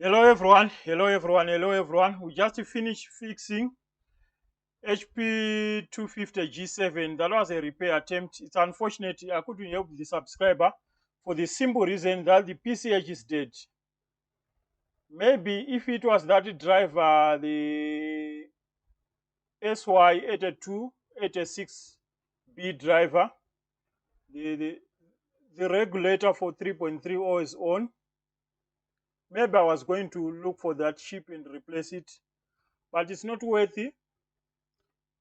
Hello everyone, hello everyone, hello everyone. We just finished fixing HP 250 G7. That was a repair attempt. It's unfortunate I couldn't help the subscriber for the simple reason that the PCH is dead. Maybe if it was that driver, the SY82 86B driver, the, the the regulator for 3.30 is on. Maybe I was going to look for that chip and replace it, but it's not worthy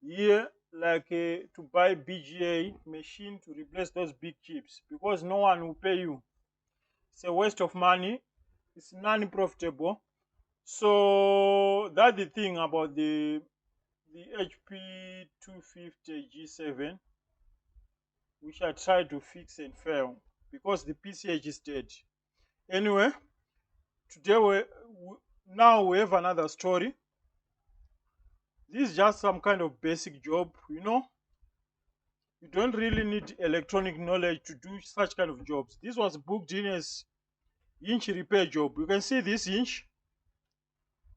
here, like to buy BGA machine to replace those big chips because no one will pay you. It's a waste of money. It's non-profitable. So that's the thing about the HP 250 G7, which I tried to fix and fail because the PCH is dead. Anyway, today now we have another story. This is just some kind of basic job, you don't really need electronic knowledge to do such kind of jobs. This was booked in as hinge repair job. You can see this hinge.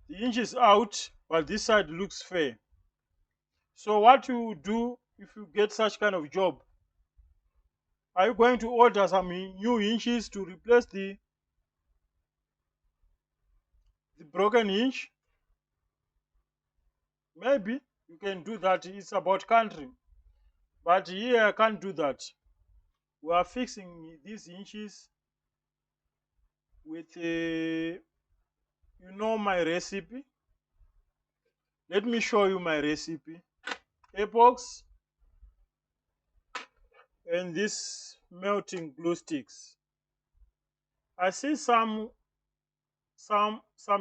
The hinge is out, but this side looks fair. So what you do if you get such kind of job? Are you going to order some new hinges to replace the broken hinge? Maybe you can do that. It's about country. But here I can't do that. We are fixing these hinges with my recipe. Let me show you my recipe. Epox and this melting glue sticks. I see some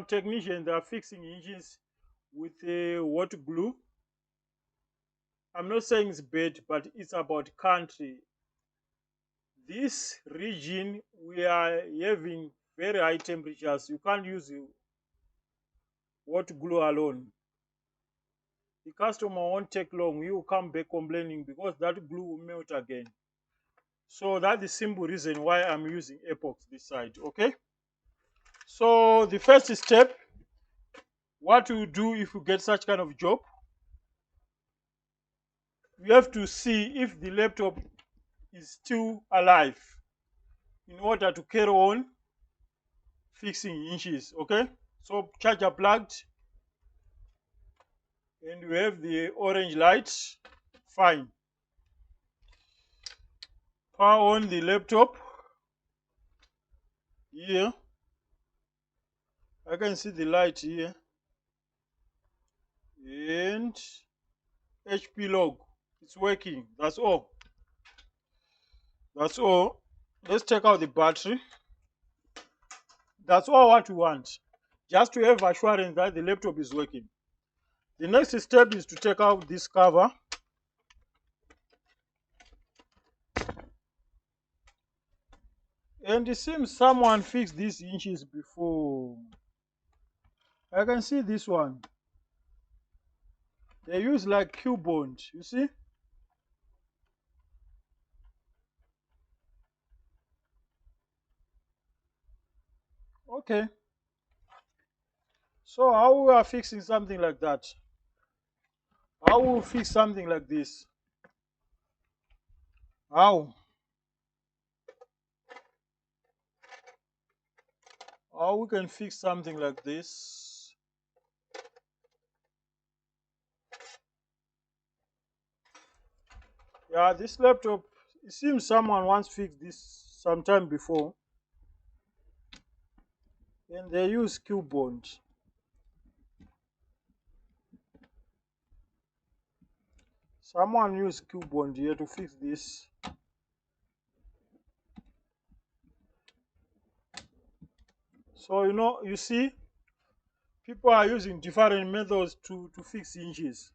technicians that are fixing engines with a hot glue. I'm not saying it's bad, but it's about country. This region we are having very high temperatures. You can't use hot glue alone. The customer won't take long. He will come back complaining because that glue will melt again. So that's the simple reason why I'm using epox this side. Okay. So the first step, what you do if you get such kind of job, you have to see if the laptop is still alive in order to carry on fixing hinges. Okay. So charger plugged, and you have the orange light. Fine. Power on the laptop. Here, I can see the light here, and HP log. It's working. That's all. That's all. Let's take out the battery. That's all what you want. Just to have assurance that the laptop is working. The next step is to take out this cover. And it seems someone fixed these hinges before. I can see this one. They use like Q-bond, you see? Okay. So how we are fixing something like that? How will we fix something like this? How? How we can fix something like this? Yeah, this laptop, it seems someone once fixed this sometime before. And they use Q-bond. Someone used Q-bond here to fix this. So you see, people are using different methods to fix hinges.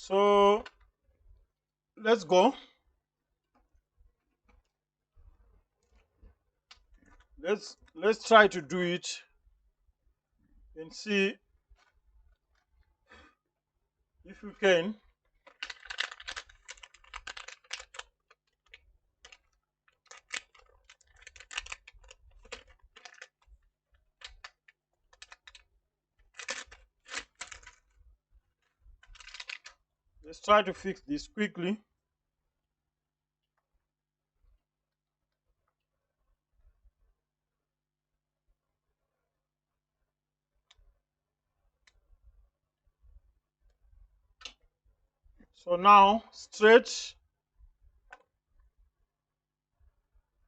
So let's go. Let's try to do it and see if we can. Let's try to fix this quickly. So now stretch.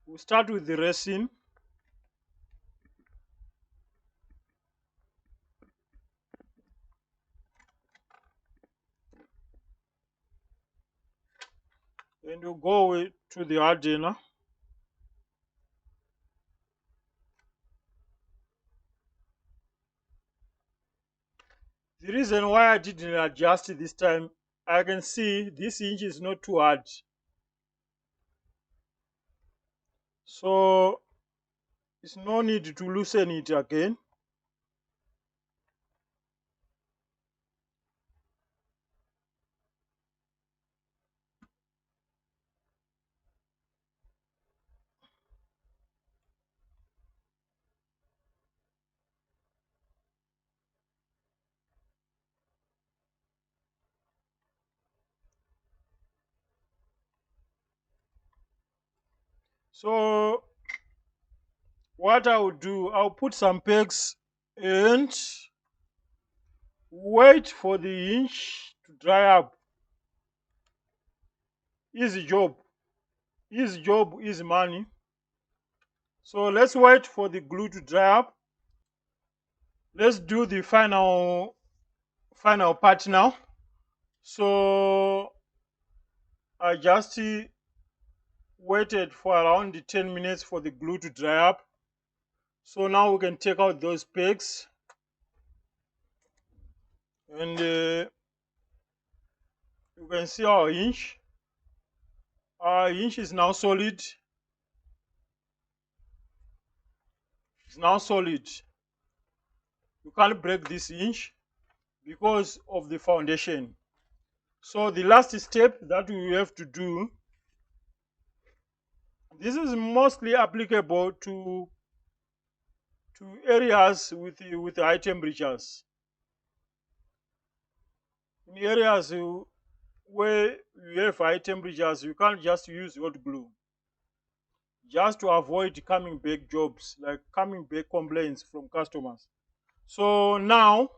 We start with the resin. And you go to the hardener. The reason why I didn't adjust it this time, I can see this hinge is not too hard. So it's no need to loosen it again. So what I will do, I'll put some pegs and wait for the hinge to dry up. Easy job. Easy job, easy money. So let's wait for the glue to dry up. Let's do the final part now. So I just waited for around 10 minutes for the glue to dry up. So now we can take out those pegs, and you can see our hinge. Our hinge is now solid. It's now solid. You can't break this hinge because of the foundation. So the last step that we have to do, this is mostly applicable to areas with high temperatures. In areas where you have high temperatures, you can't just use hot glue, just to avoid coming back jobs, like coming back complaints from customers. So now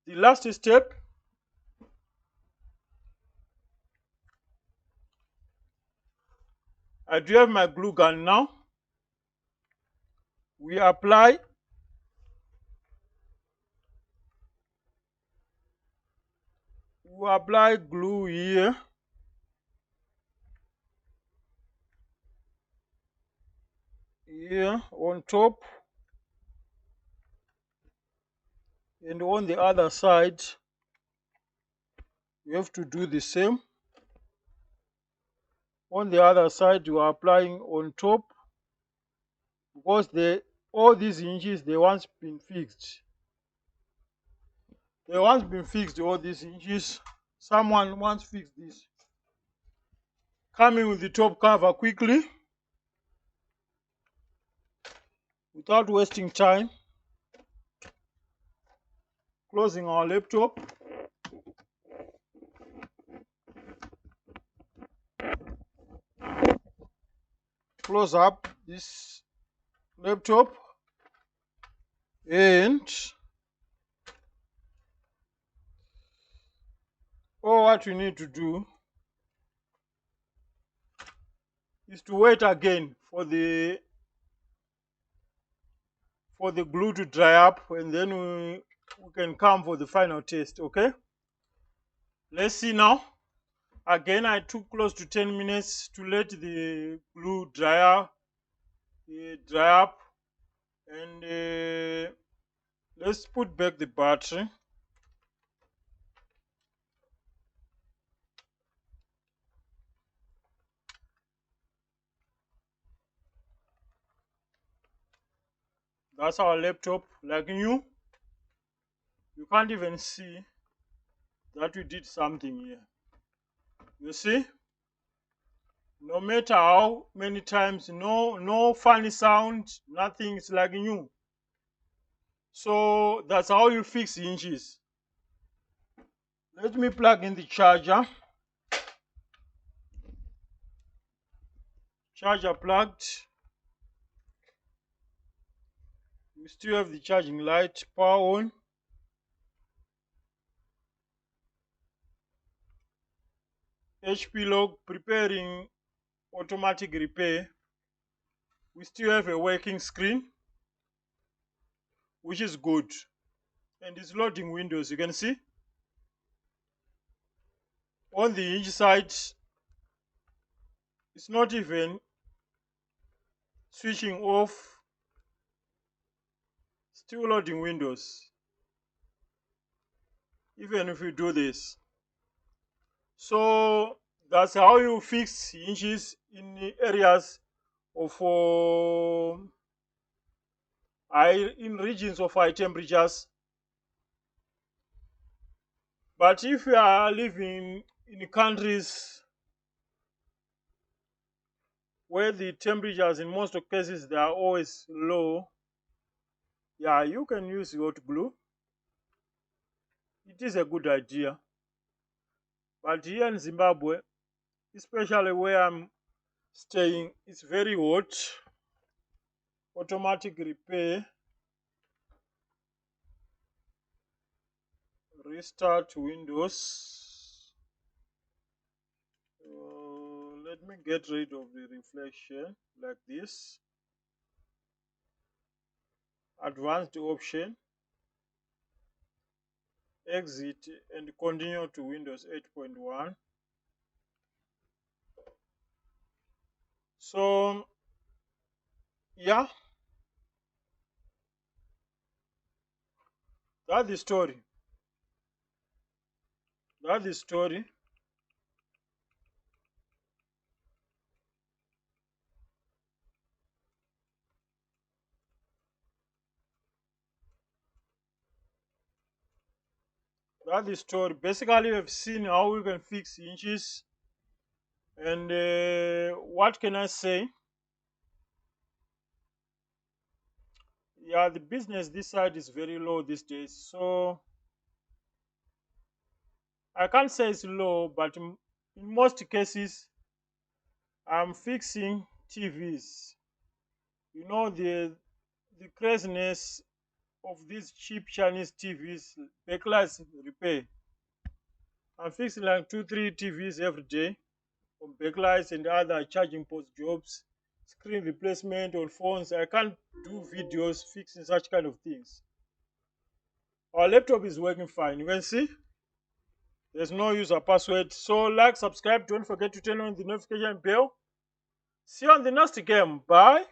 the last step, I do have my glue gun now. We apply glue here, on top, and on the other side you have to do the same. On the other side you are applying on top, because all these hinges, they once been fixed. All these hinges. Someone once fixed this. Coming with the top cover quickly, without wasting time. Closing our laptop. Close up this laptop, and all what we need to do is to wait again for the glue to dry up, and then we can come for the final test. Okay, let's see now. Again, I took close to 10 minutes to let the glue dry up, and let's put back the battery. That's our laptop, like new. You can't even see that we did something here. You see? No matter how many times, no funny sound, nothing. It's like new. So that's how you fix hinges. Let me plug in the charger. Charger plugged. We still have the charging light, power on. HP log preparing automatic repair. We still have a working screen, which is good. And it's loading windows, you can see. On the hinge side, it's not even switching off, still loading windows, even if you do this. So that's how you fix hinges in the areas of in regions of high temperatures. But if you are living in countries where the temperatures in most cases they are always low, yeah, you can use hot glue. It is a good idea. But here in Zimbabwe, especially where I'm staying, it's very hot. Automatic repair. Restart Windows. Let me get rid of the reflection like this. Advanced option. Exit and continue to Windows 8.1. So yeah, that's the story. That's the story. That's the story. Basically, we've seen how we can fix hinges. And what can I say? Yeah, the business this side is very low these days. So I can't say it's low, but in most cases, I'm fixing TVs. You know the craziness of these cheap Chinese TVs, backlights repair. I'm fixing like 2, 3 TVs every day on backlights and other charging post jobs, screen replacement on phones. I can't do videos fixing such kind of things. Our laptop is working fine. You can see there's no user password. So like, subscribe. Don't forget to turn on the notification bell. See you on the next game. Bye.